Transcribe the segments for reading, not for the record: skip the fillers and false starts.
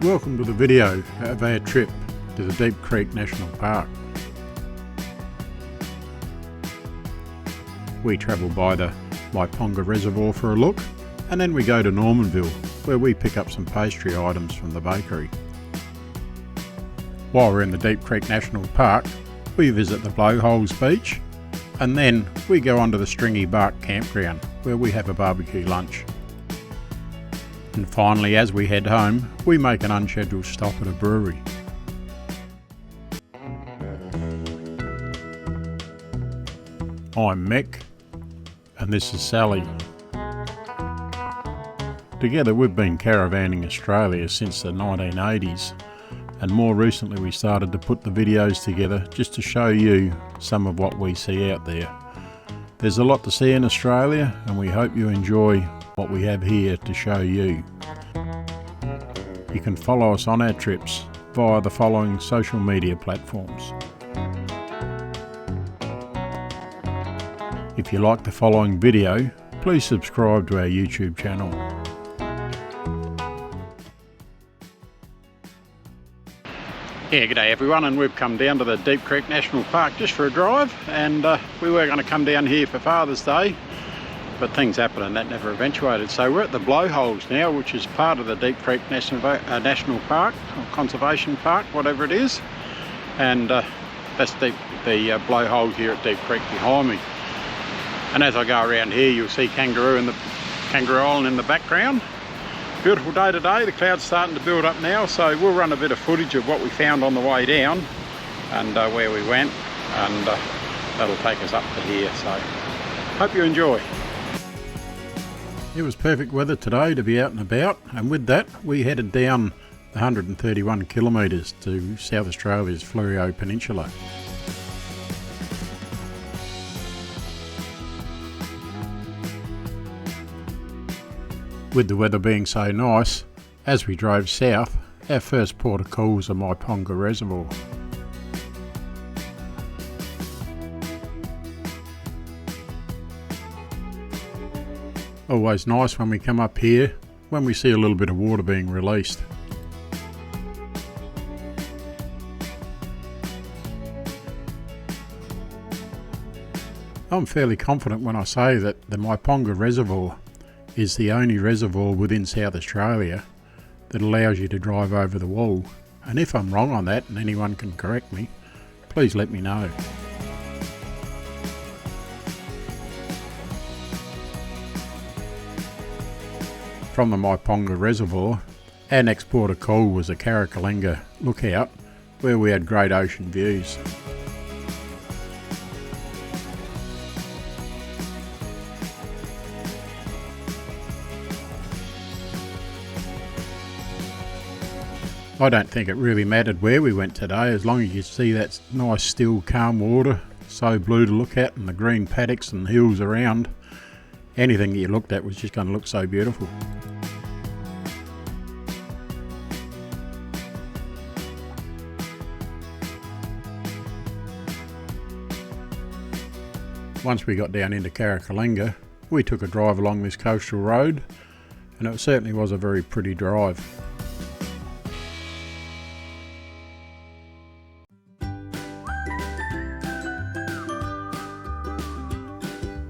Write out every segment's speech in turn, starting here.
Welcome to the video of our trip to the Deep Creek National Park. We travel by the Myponga Reservoir for a look, and then we go to Normanville where we pick up some pastry items from the bakery. While we're in the Deep Creek National Park, we visit the Blowholes beach, and then we go onto the Stringy Bark campground where we have a barbecue lunch. And finally, as we head home, we make an unscheduled stop at a brewery. I'm Mick, and this is Sally. Together we've been caravanning Australia since the 1980s, and more recently we started to put the videos together just to show you some of what we see out there. There's a lot to see in Australia, and we hope you enjoy what we have here to show you. You can follow us on our trips via the following social media platforms. If you like the following video, please subscribe to our YouTube channel. Yeah, g'day everyone, and we've come down to the Deep Creek National Park just for a drive, and we were going to come down here for Father's Day, but things happened and that never eventuated. So we're at the Blowholes now, which is part of the Deep Creek National Park, or Conservation Park, whatever it is, and that's the Blowhole here at Deep Creek behind me. And as I go around here, you'll see Kangaroo Island in the background. Beautiful day today. The clouds starting to build up now, so we'll run a bit of footage of what we found on the way down and where we went, and that'll take us up to here. So hope you enjoy. It was perfect weather today to be out and about, and with that we headed down the 131 kilometres to South Australia's Fleurieu Peninsula. With the weather being so nice, as we drove south, our first port of call was the Myponga Reservoir. Always nice when we come up here, when we see a little bit of water being released. I'm fairly confident when I say that the Myponga Reservoir is the only reservoir within South Australia that allows you to drive over the wall. And if I'm wrong on that, and anyone can correct me, please let me know. From the Myponga Reservoir, our next port of call was the Carrickalinga lookout, where we had great ocean views. I don't think it really mattered where we went today, as long as you see that nice still calm water, so blue to look at, and the green paddocks and hills around. Anything that you looked at was just going to look so beautiful. Once we got down into Carrickalinga, we took a drive along this coastal road, and it certainly was a very pretty drive.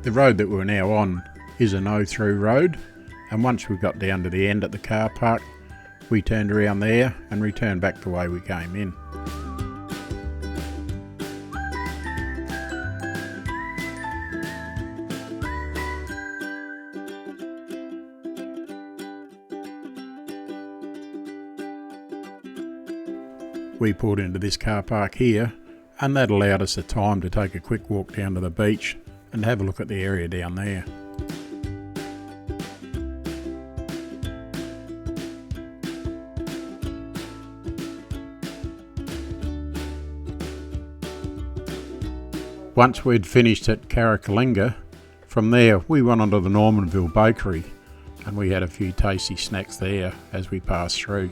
The road that we're now on is a no-through road, and once we got down to the end at the car park, we turned around there and returned back the way we came in. We pulled into this car park here, and that allowed us the time to take a quick walk down to the beach and have a look at the area down there. Once we'd finished at Carrickalinga, from there we went onto the Normanville bakery, and we had a few tasty snacks there as we passed through.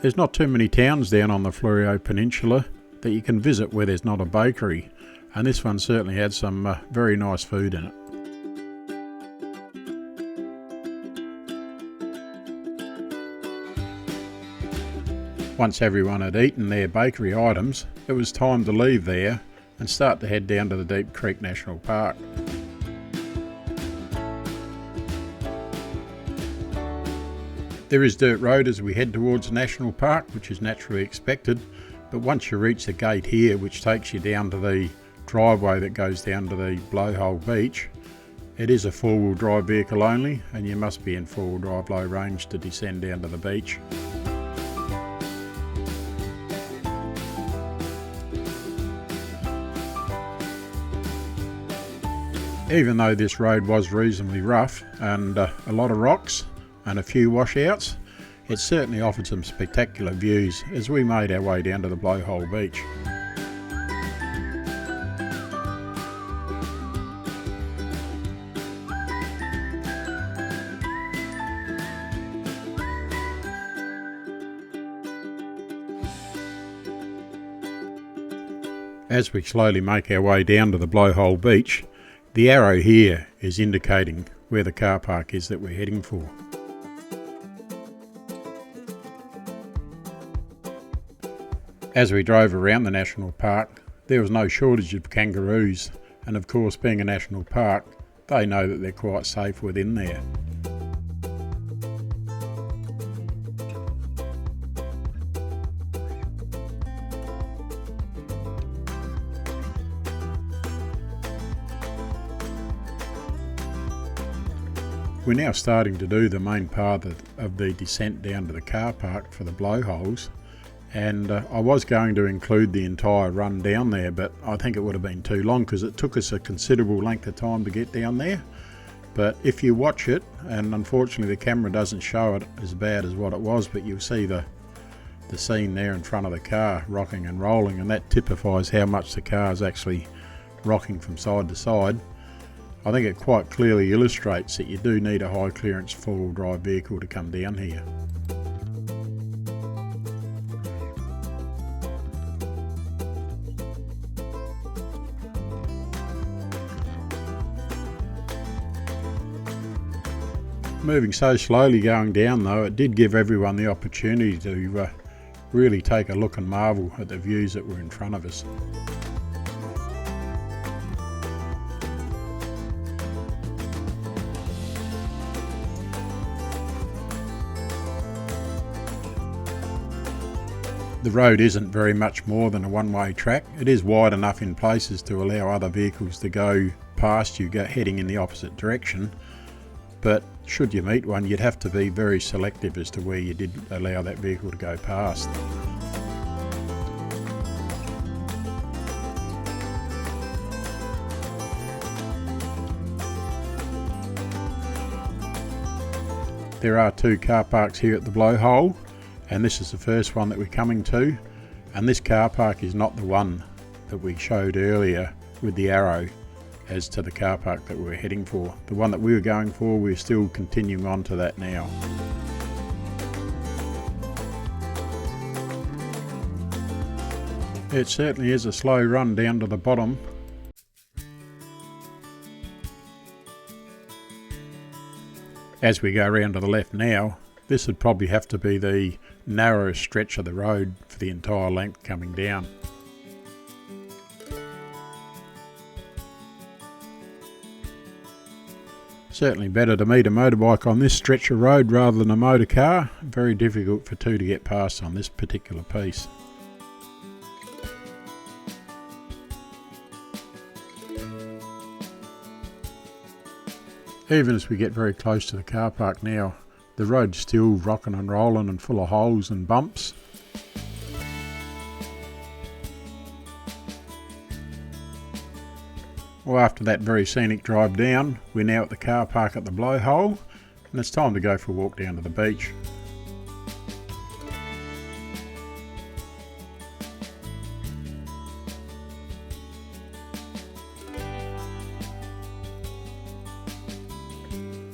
There's not too many towns down on the Fleurieu Peninsula that you can visit where there's not a bakery, and this one certainly had some very nice food in it. Once everyone had eaten their bakery items, it was time to leave there and start to head down to the Deep Creek National Park. There is dirt road as we head towards the National Park, which is naturally expected, but once you reach the gate here, which takes you down to the driveway that goes down to the Blowhole beach, it is a four-wheel drive vehicle only, and you must be in four-wheel drive low range to descend down to the beach. Even though this road was reasonably rough and a lot of rocks and a few washouts, it certainly offered some spectacular views as we made our way down to the Blowhole beach. As we slowly make our way down to the Blowhole beach, the arrow here is indicating where the car park is that we're heading for. As we drove around the national park, there was no shortage of kangaroos, and of course, being a national park, they know that they're quite safe within there. We're now starting to do the main part of the descent down to the car park for the blowholes, and I was going to include the entire run down there, but I think it would have been too long because it took us a considerable length of time to get down there. But if you watch it, and unfortunately the camera doesn't show it as bad as what it was, but you'll see the scene there in front of the car rocking and rolling, and that typifies how much the car is actually rocking from side to side. I think it quite clearly illustrates that you do need a high clearance four-wheel drive vehicle to come down here. Moving so slowly going down though, it did give everyone the opportunity to really take a look and marvel at the views that were in front of us. The road isn't very much more than a one-way track. It is wide enough in places to allow other vehicles to go past you, heading in the opposite direction, but should you meet one, you'd have to be very selective as to where you did allow that vehicle to go past. There are two car parks here at the Blowhole, and this is the first one that we're coming to, and this car park is not the one that we showed earlier with the arrow as to the car park that we're heading for. The one that we were going for, we're still continuing on to that now. It certainly is a slow run down to the bottom. As we go around to the left now, this would probably have to be the narrowest stretch of the road for the entire length coming down. Certainly better to meet a motorbike on this stretch of road rather than a motor car. Very difficult for two to get past on this particular piece. Even as we get very close to the car park now, the road's still rocking and rolling and full of holes and bumps. Well, after that very scenic drive down, we're now at the car park at the Blowhole, and it's time to go for a walk down to the beach.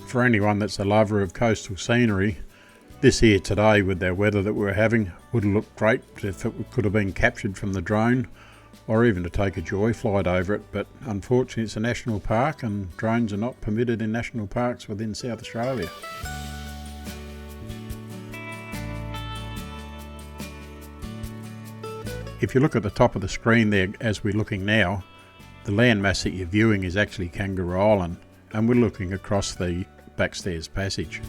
For anyone that's a lover of coastal scenery, this here today with the weather that we're having would look great if it could have been captured from the drone, or even to take a joy flight over it, but unfortunately it's a national park and drones are not permitted in national parks within South Australia. If you look at the top of the screen there as we're looking now, the landmass that you're viewing is actually Kangaroo Island, and we're looking across the Backstairs Passage.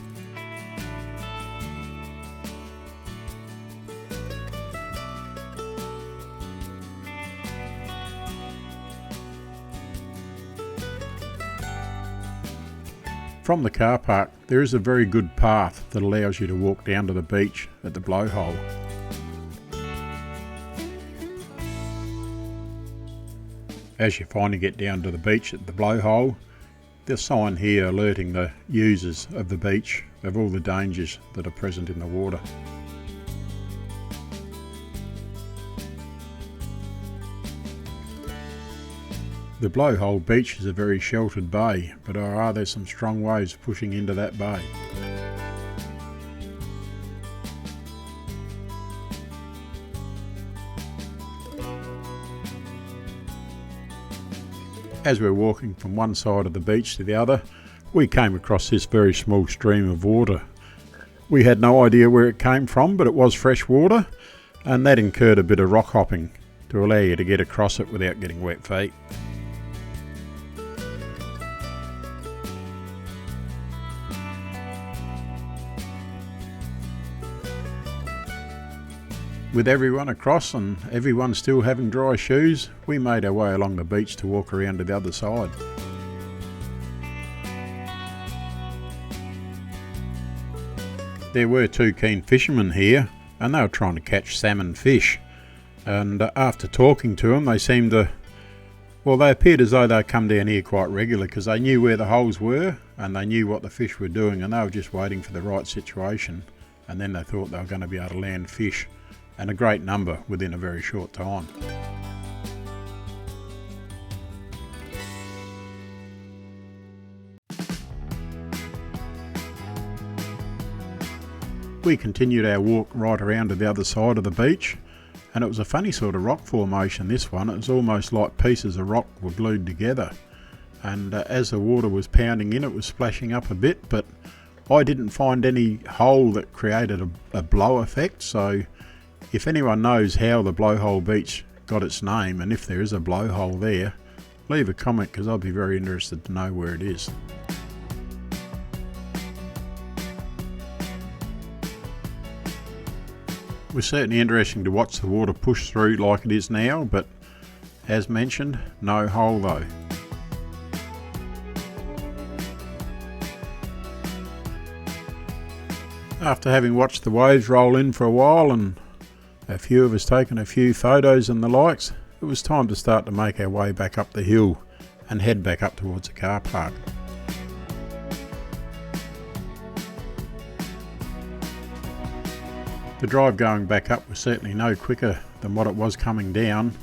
From the car park, there is a very good path that allows you to walk down to the beach at the Blowhole. As you finally get down to the beach at the Blowhole, there's a sign here alerting the users of the beach of all the dangers that are present in the water. The Blowhole beach is a very sheltered bay, but are there some strong waves pushing into that bay. As we're walking from one side of the beach to the other, we came across this very small stream of water. We had no idea where it came from, but it was fresh water, and that incurred a bit of rock hopping to allow you to get across it without getting wet feet. With everyone across and everyone still having dry shoes, we made our way along the beach to walk around to the other side. There were two keen fishermen here and they were trying to catch salmon fish, and after talking to them they seemed to, well, they appeared as though they'd come down here quite regularly because they knew where the holes were and they knew what the fish were doing, and they were just waiting for the right situation, and then they thought they were going to be able to land fish, and a great number within a very short time. We continued our walk right around to the other side of the beach, and it was a funny sort of rock formation, this one. It was almost like pieces of rock were glued together, and as the water was pounding in, it was splashing up a bit, but I didn't find any hole that created a blow effect. So if anyone knows how the Blowhole Beach got its name, and if there is a blowhole there, leave a comment because I'll be very interested to know where it is. It was certainly interesting to watch the water push through like it is now, but as mentioned, no hole though. After having watched the waves roll in for a while and a few of us taking a few photos and the likes, it was time to start to make our way back up the hill and head back up towards the car park. The drive going back up was certainly no quicker than what it was coming down,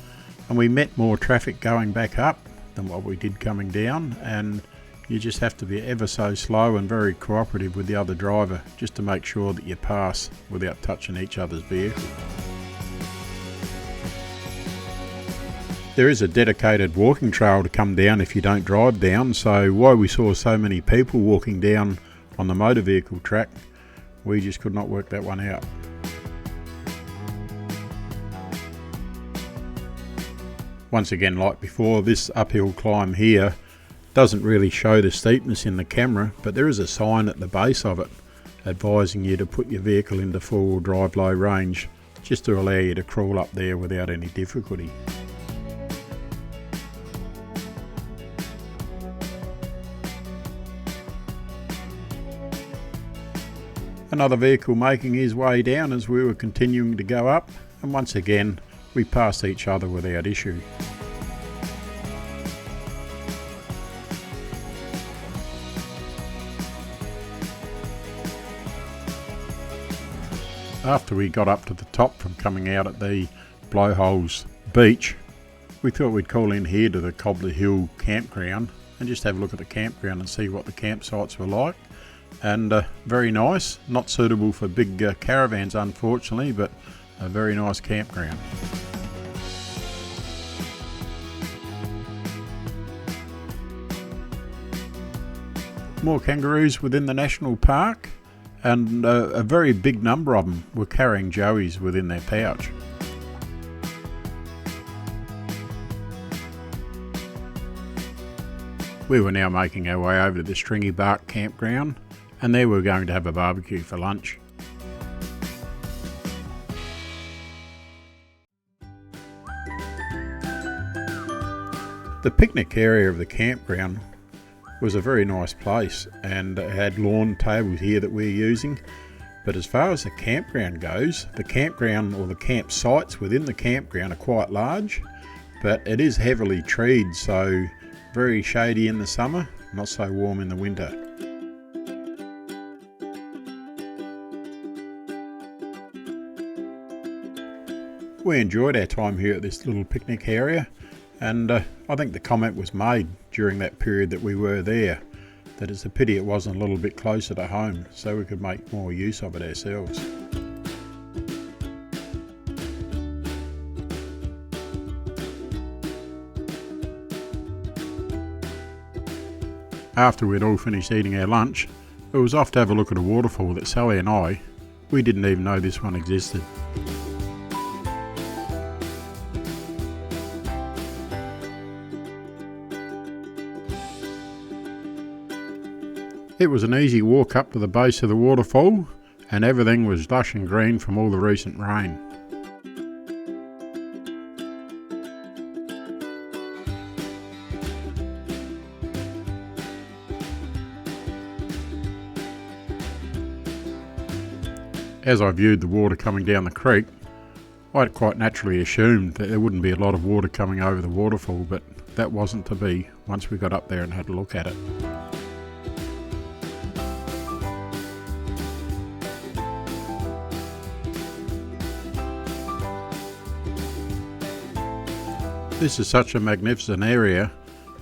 and we met more traffic going back up than what we did coming down, and you just have to be ever so slow and very cooperative with the other driver just to make sure that you pass without touching each other's vehicle. There is a dedicated walking trail to come down if you don't drive down, so why we saw so many people walking down on the motor vehicle track, we just could not work that one out. Once again, like before, this uphill climb here doesn't really show the steepness in the camera, but there is a sign at the base of it advising you to put your vehicle into four-wheel drive low range just to allow you to crawl up there without any difficulty. Another vehicle making his way down as we were continuing to go up, and once again we passed each other without issue. After we got up to the top from coming out at the Blowhole's beach, we thought we'd call in here to the Cobbler Hill campground and just have a look at the campground and see what the campsites were like. And very nice, not suitable for big caravans unfortunately, but a very nice campground. more kangaroos within the national park, and a very big number of them were carrying joeys within their pouch. We were now making our way over to the Stringy Bark campground, and there we were going to have a barbecue for lunch. The picnic area of the campground was a very nice place, and it had lawn tables here that we're using. But as far as the campground goes, the campground or the campsites within the campground are quite large, but it is heavily treed, so very shady in the summer, not so warm in the winter. We enjoyed our time here at this little picnic area, and I think the comment was made during that period that we were there that it's a pity it wasn't a little bit closer to home so we could make more use of it ourselves. After we'd all finished eating our lunch, it was off to have a look at a waterfall that Sally and we didn't even know this one existed. It was an easy walk up to the base of the waterfall, and everything was lush and green from all the recent rain. As I viewed the water coming down the creek, I quite naturally assumed that there wouldn't be a lot of water coming over the waterfall, but that wasn't to be once we got up there and had a look at it. This is such a magnificent area,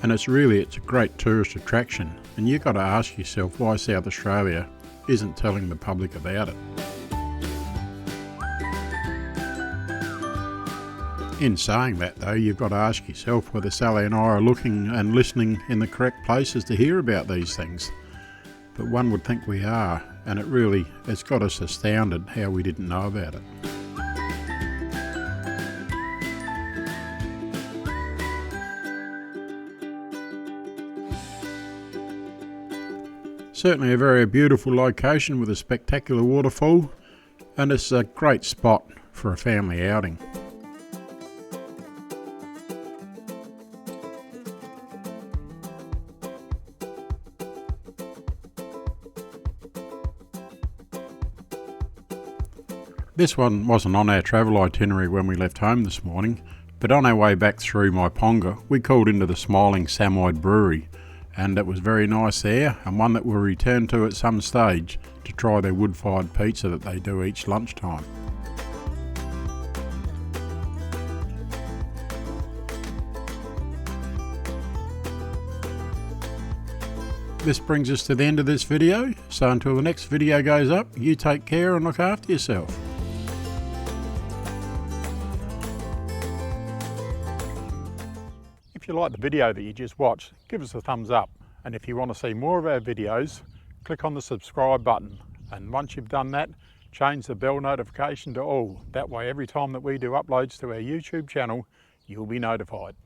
and it's a great tourist attraction, and you've got to ask yourself why South Australia isn't telling the public about it. In saying that though, you've got to ask yourself whether Sally and I are looking and listening in the correct places to hear about these things. But one would think we are, and it's got us astounded how we didn't know about it. Certainly a very beautiful location with a spectacular waterfall, and it's a great spot for a family outing. This one wasn't on our travel itinerary when we left home this morning, but on our way back through Myponga, we called into the Smiling Samoyed Brewery, and it was very nice there, and one that we'll return to at some stage to try their wood-fired pizza that they do each lunchtime. This brings us to the end of this video, so until the next video goes up, you take care and look after yourself. If you like the video that you just watched, give us a thumbs up, and if you want to see more of our videos, click on the subscribe button, and once you've done that, change the bell notification to all. That way every time that we do uploads to our YouTube channel, you'll be notified.